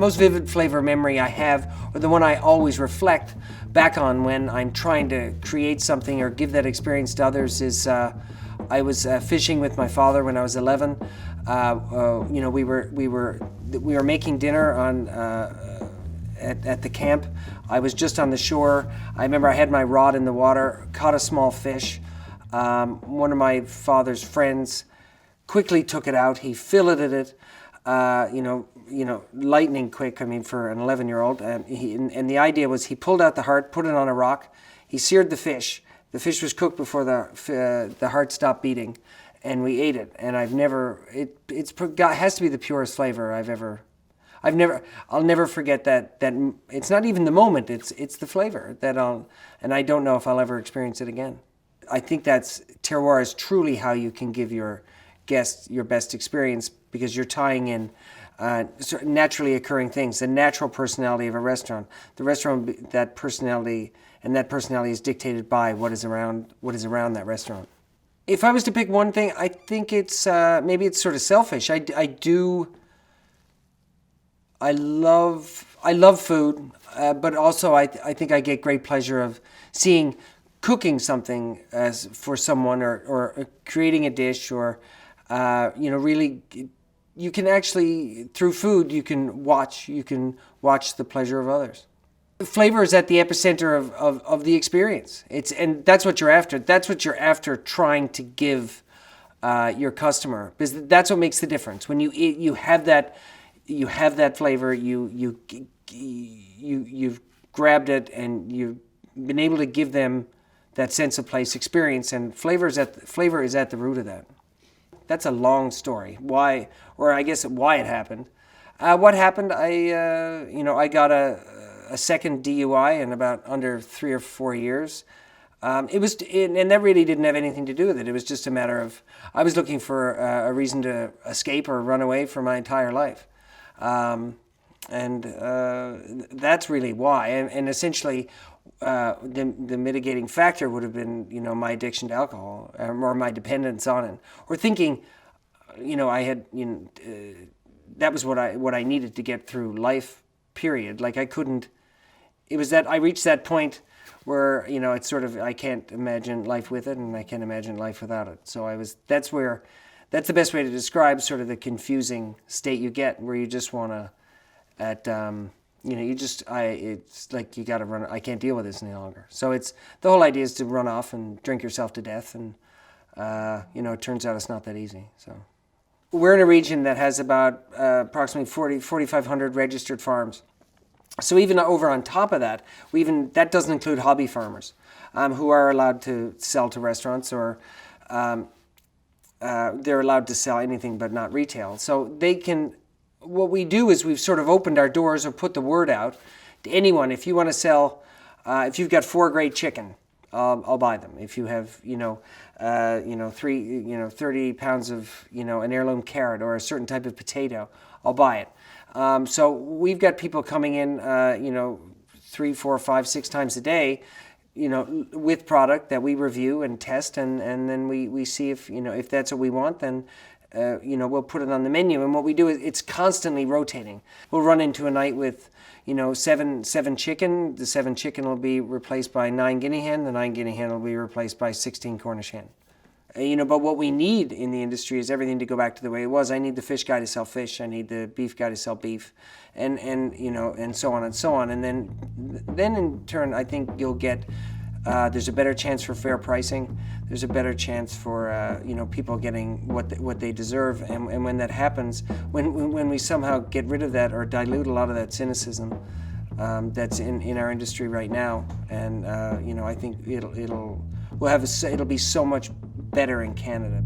most vivid flavor memory I have, or the one I always reflect back on when I'm trying to create something or give that experience to others, is I was fishing with my father when I was 11. We were making dinner on at the camp. I was just on the shore. I remember I had my rod in the water, caught a small fish. One of my father's friends quickly took it out. He filleted it, lightning quick. I mean, for an 11-year-old. And the idea was he pulled out the heart, put it on a rock. He seared the fish. The fish was cooked before the heart stopped beating, and we ate it. And I've never. It has to be the purest flavor I'll never forget that it's not even the moment. It's the flavor and I don't know if I'll ever experience it again. I think terroir is truly how you can give your guests your best experience, because you're tying in naturally occurring things, the natural personality of a restaurant. The restaurant, that personality is dictated by what is around that restaurant. If I was to pick one thing, I think it's maybe it's sort of selfish. I love food, but also I think I get great pleasure of cooking something for someone, or creating a dish, or really, you can actually, through food, you can watch the pleasure of others. Flavor is at the epicenter of the experience. And that's what you're after. That's what you're after trying to give your customer, because that's what makes the difference. When you eat, you have that flavor. You've grabbed it, and you've been able to give them that sense of place experience. And flavor is at the root of that. That's a long story. Why it happened. What happened? I got a second DUI in about under 3 or 4 years. And that really didn't have anything to do with it. It was just a matter of, I was looking for a reason to escape or run away for my entire life. That's really why. And essentially, the mitigating factor would have been, my addiction to alcohol, or my dependence on it, or thinking, I had, that was what I needed to get through life. Period. Like I couldn't. It was that I reached that point where it's sort of, I can't imagine life with it, and I can't imagine life without it. So that's the best way to describe sort of the confusing state you get, where you just want to, it's like you got to run. I can't deal with this any longer. So the whole idea is to run off and drink yourself to death, and it turns out it's not that easy. So we're in a region that has about approximately 4,500 registered farms. So even over on top of that, that doesn't include hobby farmers who are allowed to sell to restaurants, or they're allowed to sell anything but not retail. So they can. What we do is we've sort of opened our doors, or put the word out to anyone. If you want to sell, if you've got 4 grade chicken, I'll buy them. If you have 30 pounds of an heirloom carrot, or a certain type of potato, I'll buy it. So we've got people coming in 3, 4, 5, 6 times a day, with product that we review and test, and then we see if that's what we want, then we'll put it on the menu. And what we do is it's constantly rotating. We'll run into a night with 7 chicken. The 7 chicken will be replaced by 9 guinea hen. The 9 guinea hen will be replaced by 16 Cornish hen. But what we need in the industry is everything to go back to the way it was. I need the fish guy to sell fish. I need the beef guy to sell beef, and so on and so on. And then in turn, I think you'll get there's a better chance for fair pricing. There's a better chance for people getting what they deserve. And when that happens, when we somehow get rid of that, or dilute a lot of that cynicism that's in our industry right now, and I think it'll be so much better in Canada.